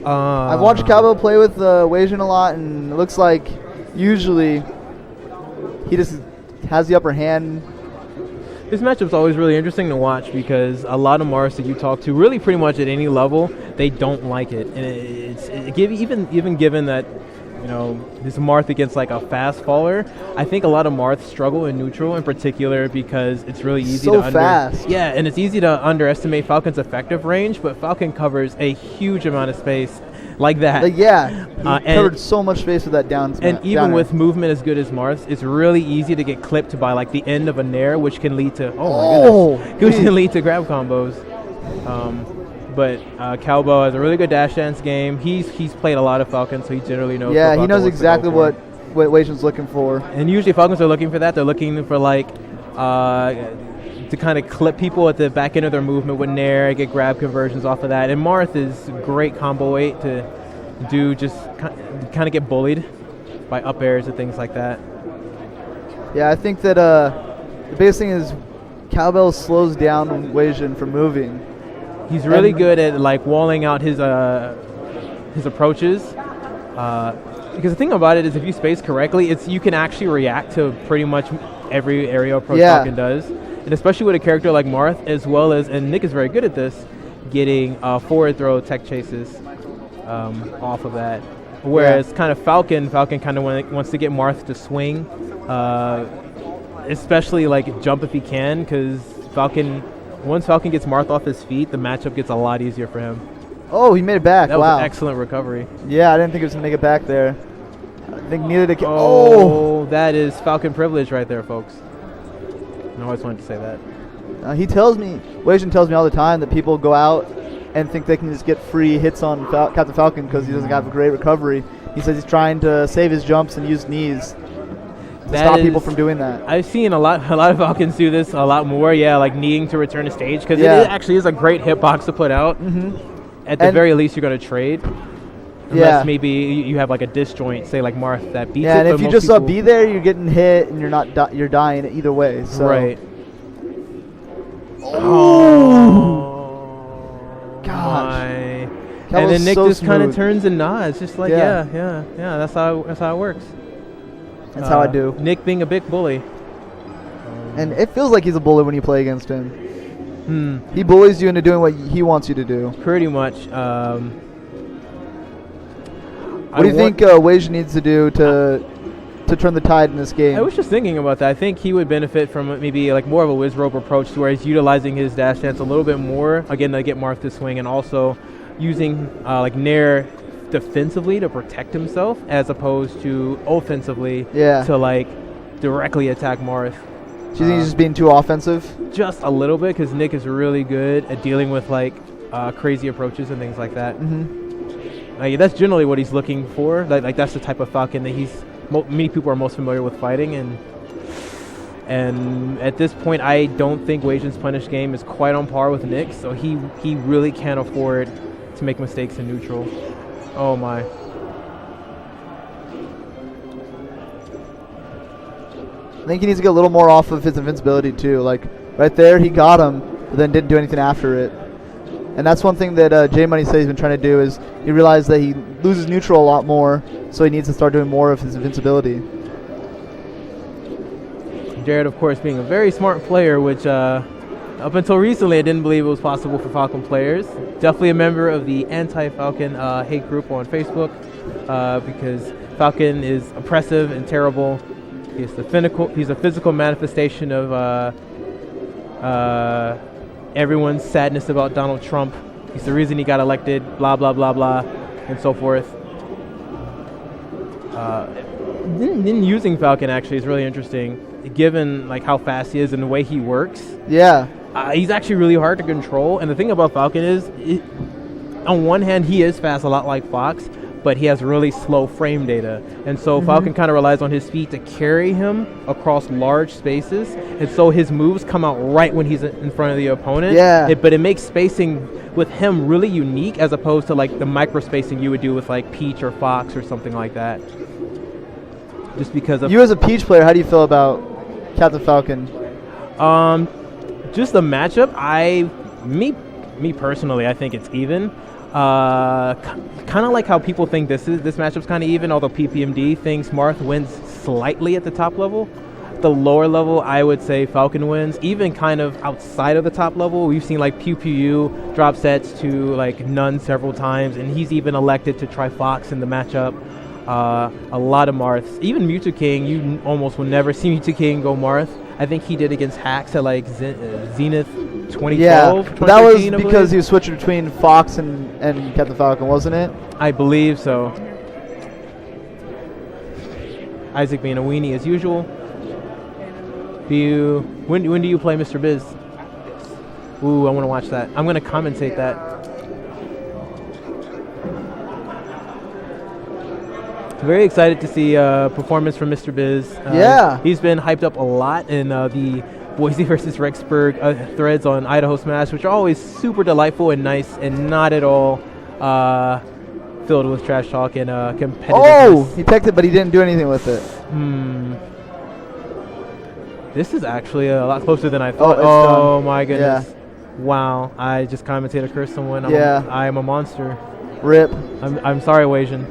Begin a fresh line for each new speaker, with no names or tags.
I've watched Cowbell play with Wasian a lot, and it looks like usually he just has the upper hand.
This matchup's always really interesting to watch because a lot of Marths that you talk to, really pretty much at any level, they don't like it. And even given that, you know, this Marth against like a fast faller, I think a lot of Marths struggle in neutral in particular because it's really easy
so fast.
Yeah, and it's easy to underestimate Falcon's effective range, but Falcon covers a huge amount of space like that.
He covered so much space with that down smash.
And even with movement as good as Marth's, it's really easy to get clipped by like the end of a nair, which can lead to which can lead to grab combos. But Cowbell has a really good dash dance game. He's played a lot of Falcon, so he generally knows.
Yeah, he knows exactly what Wasian's looking for.
And usually Falcons are looking for that. They're looking for like to kind of clip people at the back end of their movement with nair, get grab conversions off of that. And Marth is great combo weight to do, just kind of get bullied by up airs and things like that.
Yeah, I think that the biggest thing is Cowbell slows down Wasian from moving.
He's really good at like walling out his approaches. Because the thing about it is, if you space correctly, you can actually react to pretty much every aerial approach Falcon does, and especially with a character like Marth, as well as, and Nick is very good at this, getting forward throw tech chases off of that. Whereas kind of Falcon kind of wants to get Marth to swing, especially like jump if he can, because once Falcon gets Marth off his feet, the matchup gets a lot easier for him.
Oh, he made it back.
That was an excellent recovery.
Yeah, I didn't think he was going to make it back there. I think neither did
that is Falcon privilege right there, folks. I always wanted to say that.
Wasian tells me all the time that people go out and think they can just get free hits on Captain Falcon because he doesn't have a great recovery. He says he's trying to save his jumps and use knees to stop people from doing that.
I've seen a lot of Falcons do this a lot more, like kneeing to return to stage, because it actually is a great hitbox to put out. At the very least, you're going to trade. Unless maybe you have like a disjoint, say like Marth, that beats it.
Yeah, and if you just be there, you're getting hit and you're dying either way. So.
Right.
Gosh.
And then Nick just kind of turns and nods, just like that's how it works.
That's how I do.
Nick being a big bully.
And it feels like he's a bully when you play against him. He bullies you into doing what he wants you to do.
Pretty much.
What do you think Wasian needs to do to turn the tide in this game?
I was just thinking about that. I think he would benefit from maybe like more of a whiz rope approach to where he's utilizing his dash dance a little bit more, again, to get Marth to swing, and also using like nair defensively to protect himself as opposed to offensively to like directly attack Marth.
Do you think he's just being too offensive?
Just a little bit, because Nick is really good at dealing with like crazy approaches and things like that. That's generally what he's looking for. Like that's the type of Falcon that many people are most familiar with fighting, and at this point, I don't think Wasian's punish game is quite on par with Nick, so he really can't afford to make mistakes in neutral. Oh my.
I think he needs to get a little more off of his invincibility too. Like right there, he got him, but then didn't do anything after it. And that's one thing that J Money said he's been trying to do, is he realized that he loses neutral a lot more, so he needs to start doing more of his invincibility.
Jared, of course, being a very smart player, which up until recently I didn't believe it was possible for Falcon players. Definitely a member of the anti-Falcon hate group on Facebook, because Falcon is oppressive and terrible. He's a physical manifestation of everyone's sadness about Donald Trump. He's the reason he got elected, blah, blah, blah, blah, and so forth. Then using Falcon actually is really interesting, given like how fast he is and the way he works.
Yeah.
He's actually really hard to control. And the thing about Falcon is, on one hand, he is fast, a lot like Fox, but he has really slow frame data. And so Falcon kind of relies on his feet to carry him across large spaces. And so his moves come out right when he's in front of the opponent.
Yeah.
But it makes spacing with him really unique, as opposed to like the micro spacing you would do with like Peach or Fox or something like that. Just because of...
You as a Peach player, how do you feel about Captain Falcon?
Just the matchup, me personally, I think it's even. Kind of like how people think this matchup's kind of even, although PPMD thinks Marth wins slightly at the top level. The lower level, I would say Falcon wins. Even kind of outside of the top level, we've seen like Pew Pew drop sets to like none several times, and he's even elected to try Fox in the matchup. A lot of Marths. Even Mewtwo King, you almost will never see Mewtwo King go Marth. I think he did against Hacks at like Zenith 2012.
Yeah, that was because he was switching between Fox and Captain Falcon, wasn't it?
I believe so. Isaac being a weenie as usual. When do you play Mr. Biz? Ooh, I want to watch that. I'm going to commentate that. Very excited to see performance from Mr. Biz.
Yeah.
He's been hyped up a lot in the Boise versus Rexburg threads on Idaho Smash, which are always super delightful and nice and not at all filled with trash talk and competitiveness.
Oh, he teched it, but he didn't do anything with it.
This is actually a lot closer than I thought.
Oh,
my goodness.
Yeah.
Wow. I just commentated a curse someone. I am a monster.
Rip.
I'm sorry, Wasian.